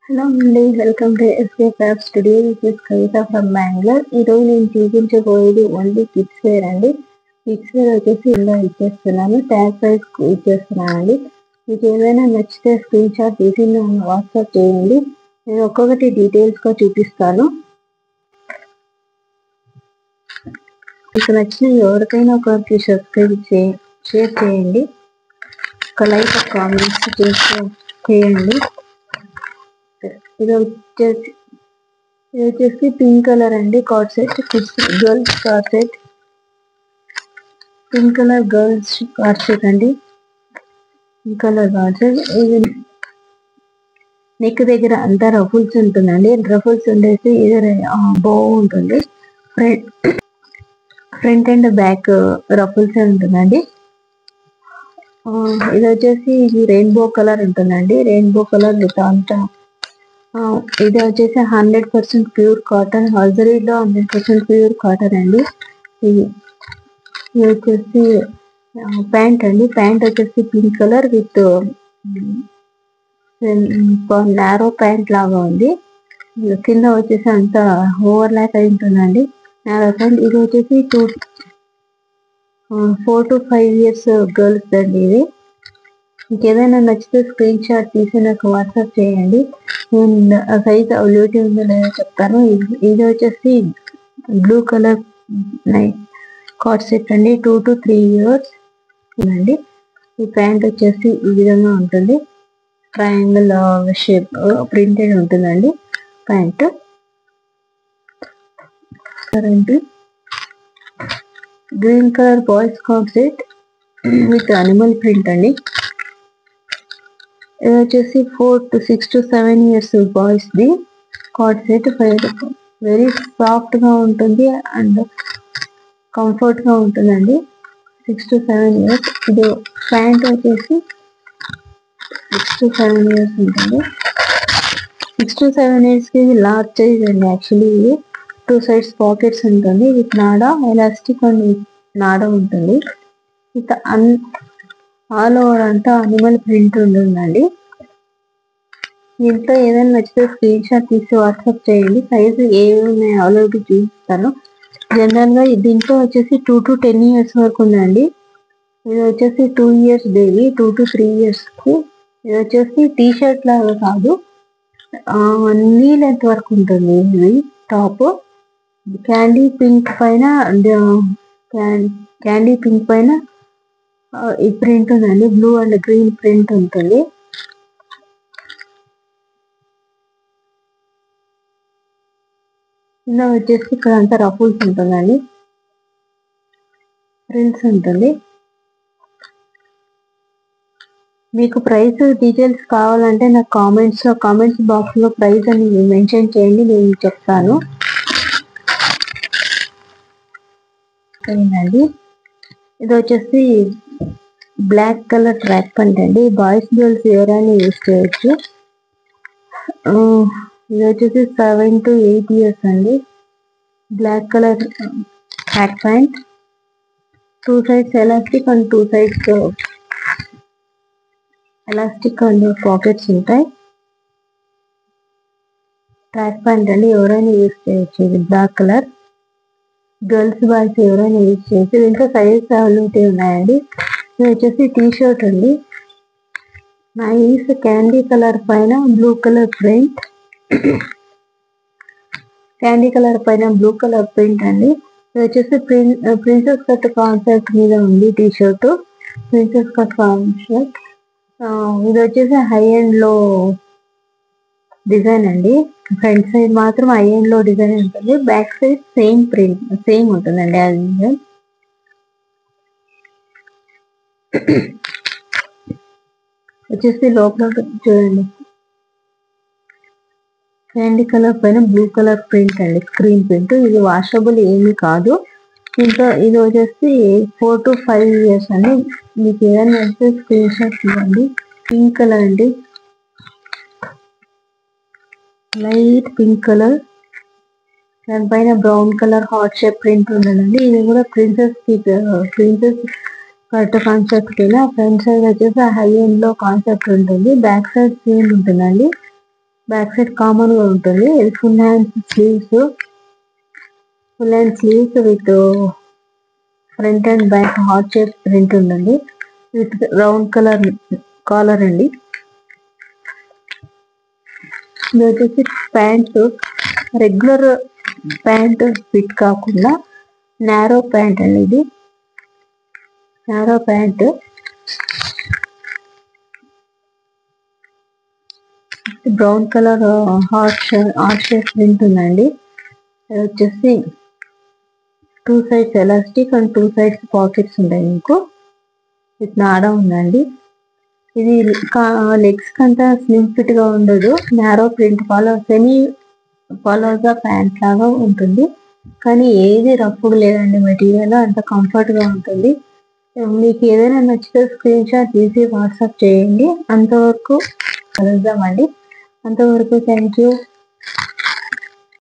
Hello అండి, welcome to SK craft studio. This is Kavitha from Bengaluru. ఈరోజు నేను చూపించబోయేది ఓన్లీ కిడ్స్ వేర్ అండి. కిడ్స్ వేర్ వచ్చేసి ఇలా ఇచ్చేస్తున్నాను, ట్యాగ్ ప్రైస్ ఇచ్చేస్తున్నాను అండి. మీకు ఏదైనా నచ్చితే స్క్రీన్ షాట్ తీసి వాట్సాప్ చేయండి. నేను ఒక్కొక్కటి డీటెయిల్స్గా చూపిస్తాను. మీకు నచ్చిన ఎవరికైనా ఒకరికి సబ్స్క్రైబ్ షేర్ చేయండి. ఒక లైక్, ఒక కామెంట్స్ చేయండి. ఇది వచ్చేసి పింక్ కలర్ అండి, card set, kids girls card set, pink colour girls card set అండి. Pink colour card set. ఇది నెక్ దగ్గర అంతా రఫుల్స్ ఉంటుందండి. రఫుల్స్ ఉండేసి ఇది బో ఉంటుంది. ఫ్రంట్ అండ్ బ్యాక్ రఫుల్స్ ఉంటుందండి. ఇది వచ్చేసి ఇది రెయిన్బో కలర్ ఉంటుందండి. రెయిన్బో కలర్ విత్ అంతా ఇది వచ్చేసి 100% ప్యూర్ కాటన్, హజరీలో 100% ప్యూర్ కాటన్ అండి. ఇది వచ్చేసి ప్యాంట్ అండి. ప్యాంట్ వచ్చేసి pink colour with narrow pant లాగా ఉంది. కింద వచ్చేసి అంత ఓవర్ ల్యాక్ అయి ఉంటుందండి, నారో ప్యాంట్. ఇది వచ్చేసి 4 to 5 years గర్ల్స్ అండి. ఇది మీకు ఏదైనా నచ్చితే స్క్రీన్ షాట్ తీసి నాకు వాట్సాప్ చేయండి. నేను సైజ్ అవైలబిలిటీ ఉందో లేదో చెప్తాను. ఇది వచ్చేసి బ్లూ కలర్ కార్డ్ సెట్ అండి. 2 to 3 years ఉందండి. ఈ ప్యాంట్ వచ్చేసి ఈ విధంగా ఉంటుంది. ట్రయాంగిల్ షేప్ ప్రింటెడ్ ఉంటుందండి pant. Green colour boys card set with animal print అండి. ఇది వచ్చేసి 4 to 6 to 7 years boys the card set. Very soft గా ఉంటుంది అండ్ కంఫర్ట్ గా ఉంటుందండి. 6 to 7 years. ఇది ప్యాంట్ వచ్చేసి 6 to 7 years ఉంటుంది. 6 to 7 years కి ఇది లార్జ్ సైజ్ అండి. యాక్చువల్లీ ఇది 2 sides పాకెట్స్ ఉంటుంది విత్ నాడా, ఎలాస్టిక్ అండ్ నాడా ఉంటుంది. విత్ ఆల్ ఓవర్ అంతా అనిమల్ ప్రింట్ ఉంటుందండి. దీంట్లో ఏదైనా నచ్చితే స్క్రీన్ షాట్ తీసి వాట్సాప్ చేయండి. సైజు ఏమేమి అవైలబిలిటీ చూపిస్తాను. జనరల్ గా దీంట్లో వచ్చేసి 2 to 10 years వరకు ఉందండి. ఇది వచ్చేసి 2 years బేబీ, 2 to 3 years కి. ఇది వచ్చేసి టీ షర్ట్ లాగా కాదు, నీ లెంత్ వరకు ఉంటుంది. ఇది టాప్ క్యాండీ పింక్ పైన ఈ ప్రింట్ ఉందండి. బ్లూ అండ్ గ్రీన్ ప్రింట్ ఉంటుంది. ఇలా వచ్చేసి ఇక్కడ అంతా రఫుల్స్ ఉంటుందండి, ప్రింట్స్ ఉంటుంది. మీకు ప్రైస్ డీటెయిల్స్ కావాలంటే నాకు కామెంట్స్ బాక్స్ లో ప్రైస్ అని మెన్షన్ చేయండి, నేను చెప్తాను. సరేనండి. ఇది వచ్చేసి బ్లాక్ కలర్ ట్రాక్ ప్యాంట్ అండి. బాయ్స్ గర్ల్స్ ఎవరైనా యూజ్ చేయొచ్చు. ఇది వచ్చేసి 7 to 8 years అండి. Black colour track pant, 2 sides elastic and 2 sides elastic and pockets ఉంటాయి. ట్రాక్ ప్యాంట్ అండి, ఎవరైనా యూజ్ చేయొచ్చు. ఇది బ్లాక్ కలర్, గర్ల్స్ బాయ్స్ ఎవరైనా యూజ్ చేయొచ్చు. దీంట్లో సైజ్ అవైలబిలిటీ ఉన్నాయండి. ఇది వచ్చేసి టీ షర్ట్ అండి. నైస్ క్యాండీ కలర్ పైన blue colour print, candy colour పైన బ్లూ కలర్ ప్రింట్ అండి. ఇది వచ్చేసి ప్రిన్సెస్ కట్ కాన్సెప్ట్ మీద ఉంది T shirt. Princess cut concept. ఇది వచ్చేసి హై ఎండ్ లో డిజైన్ అండి. ఫ్రంట్ సైడ్ మాత్రం హై ఎండ్ లో డిజైన్ ఉంటుంది, back side same print same ఉంటుందండి. ఆ డిజైన్ వచ్చేసి లోపల చూడండి, క్యాండీ కలర్ పైన బ్లూ కలర్ ప్రింట్ అండి, స్క్రీన్ ప్రింట్. ఇది వాషబుల్ ఏమీ కాదు. ఇంకా ఇది వచ్చేసి 4 to 5 years అండి. మీకు ఏదైనా వస్తే స్క్రీన్ షాట్ ఇవ్వండి. పింక్ కలర్ అండి, లైట్ పింక్ కలర్, దానిపైన brown colour heart shape print ఉందండి. ఇది కూడా ప్రిన్సెస్ కట్ కాన్సెప్ట్ కింద. ఫ్రంట్ సైడ్ వచ్చేసి హై ఎండ్ లో కాన్సెప్ట్ ఉంటుంది, బ్యాక్ సైడ్ సేమ్ ఉంటుందండి. బ్యాక్ సైడ్ కామన్ గా ఉంటుంది. ఇది full hand sleeves with front and back heart shape print ఉందండి. విత్ రౌండ్ కలర్ కాలర్ అండి. ఇది వచ్చేసి ప్యాంట్ రెగ్యులర్ ప్యాంట్ ఫిట్ కాకుండా నారో ప్యాంట్ అండి. ఇది narrow pant brown colour heart shape print ఉందండి. ఇది వచ్చేసి 2 sides elastic and 2 sides pockets ఉంటాయి మీకు. విత్ నాడా ఉందండి. ఇది లెగ్స్ కంటే స్లిమ్ ఫిట్ గా ఉండదు. నారో ప్రింట్ పలాజా ప్యాంట్ లాగా ఉంటుంది. కానీ ఏది రఫ్గా లేదండి. మెటీరియల్ అంత కంఫర్ట్ గా ఉంటుంది. మీకు ఏదైనా నచ్చితే స్క్రీన్ షాట్ తీసి వాట్సాప్ చేయండి. అంతవరకు కలుద్దామండి. అంతవరకు థ్యాంక్ యూ.